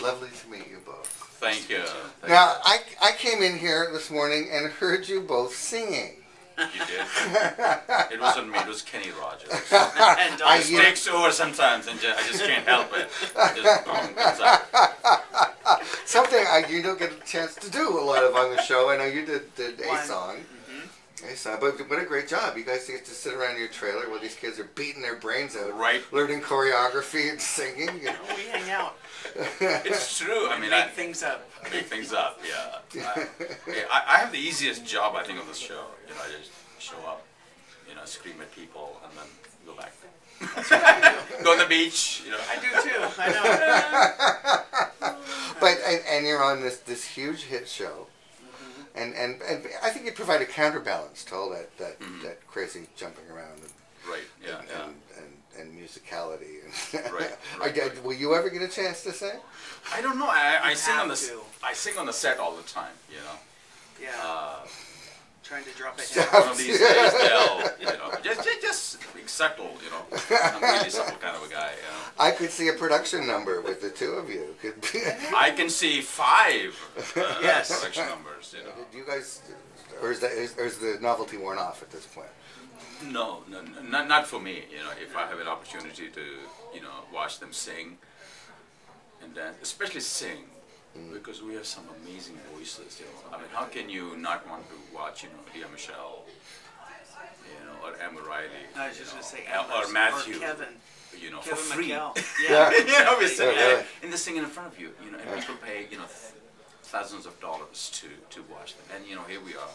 Lovely to meet you both. Thank you. Now, I came in here this morning and heard you both singing. You did? It wasn't me, it was Kenny Rogers. And It takes over sometimes and I just can't help it. Just boom, comes out. Something you don't get a chance to do a lot of on the show. I know you did a song. A song, but what a great job. You guys get to sit around your trailer while these kids are beating their brains out. Right. Learning choreography and singing. You know. we hang out. It's true. I mean, make things up. Make things up, yeah. I have the easiest job, I think, of this show. You know, I just show up, you know, scream at people, and then go back. That's what I do. Go to the beach, you know. I do too. I know. But and you're on this huge hit show, and I think you provide a counterbalance to all that crazy jumping around. And, right. Yeah. And musicality. Right. Will you ever get a chance to sing? I don't know. I sing on the I sing on the set all the time. You know. Yeah. Trying to drop a hit. One of these days they'll, you know, just be subtle. You know, I'm a really subtle kind of a guy. You know? I could see a production number with the two of you. Could be. I can see 5 production numbers. You know. Do you guys, or is the novelty worn off at this point? No, not for me. You know, if I have an opportunity to, you know, watch them sing and dance, especially sing, because we have some amazing voices. You know, I mean, how can you not want to watch, you know, Leah Michelle, you know, or Emma Riley, I was just going to say or Matthew, or Kevin. You know, Kevin for free. Yeah. You know, we're singing, and they're singing in front of you. You know, and people pay, you know, thousands of dollars to watch them, and you know, here we are.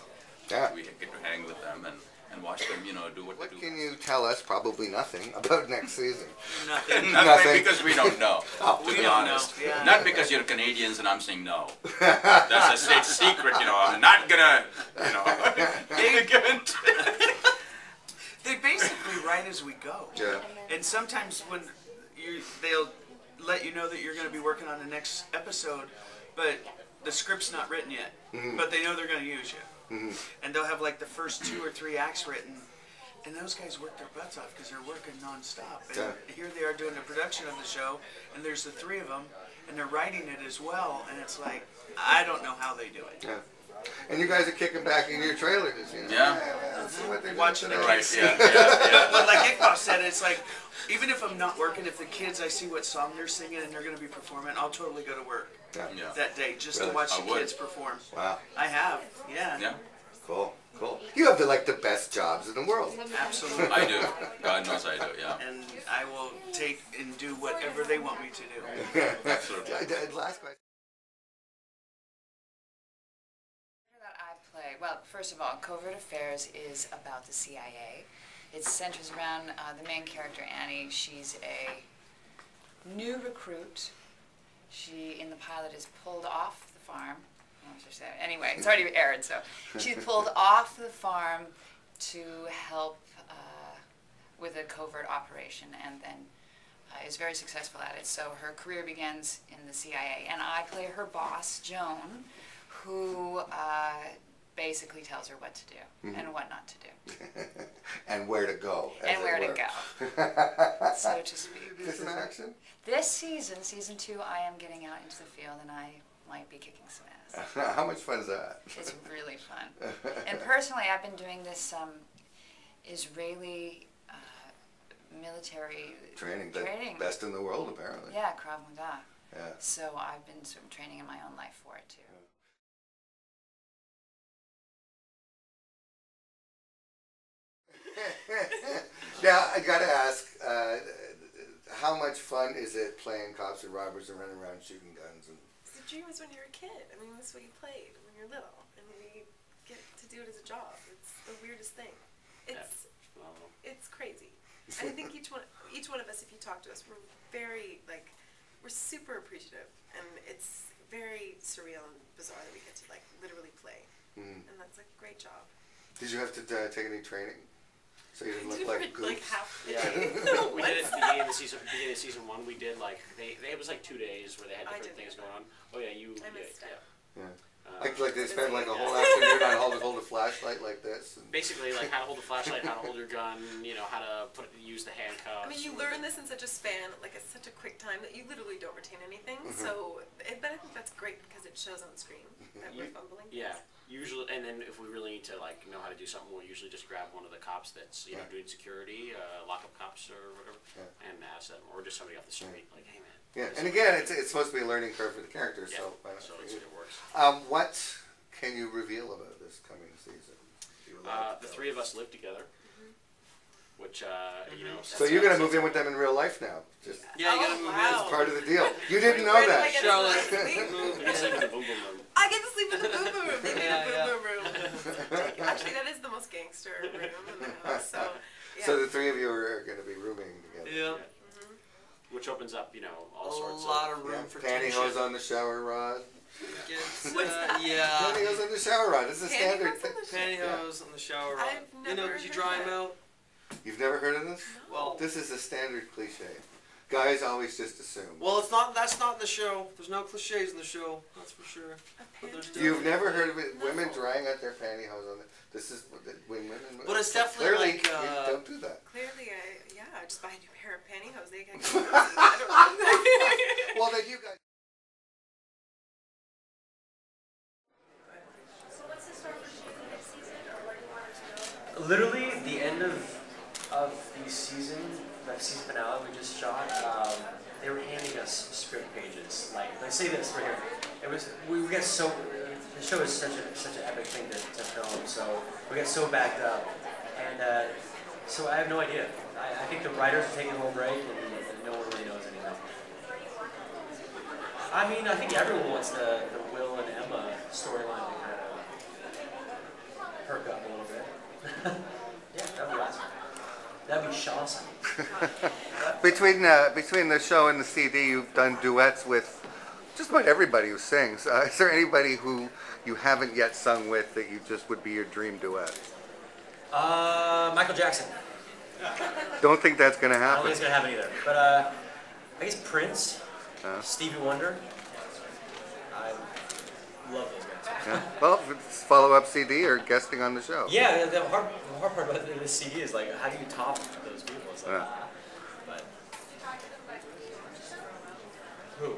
Yeah. We get to hang with them and watch them, you know, do what they do. What can you tell us? Probably nothing about next season. Nothing. Nothing, because we don't know. We to be don't honest, know. Yeah. not because you're Canadians and I'm saying no. That's a state secret, you know. I'm not gonna, you know. They basically write as we go. Yeah. And sometimes when they'll let you know that you're going to be working on the next episode, but the script's not written yet. But they know they're going to use you. And they'll have like the first 2 or 3 acts written, and those guys work their butts off because they're working non-stop. And here they are doing the production of the show, and there's the 3 of them, and they're writing it as well, and it's like, I don't know how they do it. Yeah. And you guys are kicking back in your trailers, you know? Yeah. Let's see what they're Watching the Right, kids. yeah. But like Iqbal said, it's like, even if I'm not working, if the kids, I see what song they're singing and they're going to be performing, I'll totally go to work that day just to watch the kids perform. Wow. I have, yeah. Cool. You have the best jobs in the world. Absolutely. I do. God knows I do, yeah. And I will take and do whatever they want me to do. Absolutely. Last question. That I play, well, first of all, Covert Affairs is about the CIA. It centers around the main character, Annie. She's a new recruit. She, in the pilot, is pulled off the farm. Anyway, it's already aired, so she's pulled off the farm to help with a covert operation, and then is very successful at it. So her career begins in the CIA, and I play her boss, Joan, who basically tells her what to do and what not to do. And where to go. And where to go, so to speak. Is this an action? This season, season 2, I am getting out into the field, and I might be kicking some ass. How much fun is that? It's really fun. And personally, I've been doing this Israeli military training. Best in the world, apparently. Yeah, Krav Maga. Yeah. So I've been sort of training in my own life for it, too. Now, I gotta ask, how much fun is it playing cops and robbers and running around shooting guns? And the dream was when you were a kid. I mean, that's what you played when you were little. I mean, you get to do it as a job. It's the weirdest thing. It's crazy. And I think each one of us, if you talk to us, we're very, we're super appreciative. And it's very surreal and bizarre that we get to, literally play. And that's a great job. Did you have to take any training? So you didn't look like goofs? Yeah, we did it at the beginning of season 1. We did it was 2 days where they had different things going on. Oh yeah, I missed out. Yeah. like they spend like a whole afternoon on how to hold a flashlight like this. Basically, like how to hold a flashlight, how to hold your gun, you know, how to use the handcuffs. I mean, you learn this in such a span, like it's such a quick time that you literally don't retain anything. So, but I think that's great because it shows on the screen that we're fumbling. Yeah. Usually, and then if we really need to like know how to do something, we'll usually just grab one of the cops that's you know doing security, lockup cops or whatever, and ask them, or just somebody off the street, like, hey man. Yeah, and again, it's supposed to be a learning curve for the characters, so it works. what can you reveal about this coming season? The three of us live together, which you know. So you're gonna move in with them in real life now? Just Yeah, you gotta move in. It's part of the deal. You didn't know Where do that. I get to Charlotte. sleep? I get to sleep in the boo boo room. They made a boo boo room. Actually, that is the most gangster room in the house. So, yeah. So the three of you are going to be rooming together. Yeah. Which opens up, you know, all A sorts lot of of room for pantyhose on the shower rod. Yeah. Pantyhose on the shower rod. It's a standard thing. Pantyhose on the shower rod. I've never You know, heard you dry them that. out. You've never heard of this? Well, This is a standard cliche. Guys always just assume. well, it's not. That's not in the show. There's no cliches in the show. That's for sure. But there's You've never heard of it? Women drying out their pantyhose on it. This is when women. But it's definitely clearly like, you don't do that. Clearly, I just buy a new pair of pantyhose. They can go. I don't know. Well, then you guys. Literally, the end of the season finale we just shot, they were handing us script pages. Like, let's say this right here. It was we get so the show is such an epic thing to film, so we get so backed up, and so I have no idea. I think the writers are taking a little break, and no one really knows anything. I mean, I think everyone wants the Will and Emma storyline to kind of perk up a little bit. Yeah, that'd be awesome. That'd be awesome. Between the show and the CD, you've done duets with just about everybody who sings. Is there anybody who you haven't yet sung with that you just would be your dream duet? Michael Jackson. Don't think that's going to I don't happen. think it's gonna happen either. But I guess Prince, Stevie Wonder. I love those guys. Yeah. Well, if it's follow-up CD or guesting on the show. Yeah, the hard part about this CD is like, how do you top those people? It's like, but who?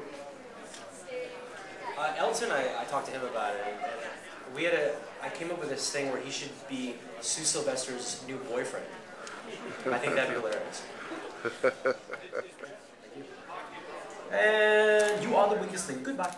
Elton, I talked to him about it. And I came up with this thing where he should be Sue Sylvester's new boyfriend. I think that'd be hilarious. Thank you. And you are the weakest link. Goodbye.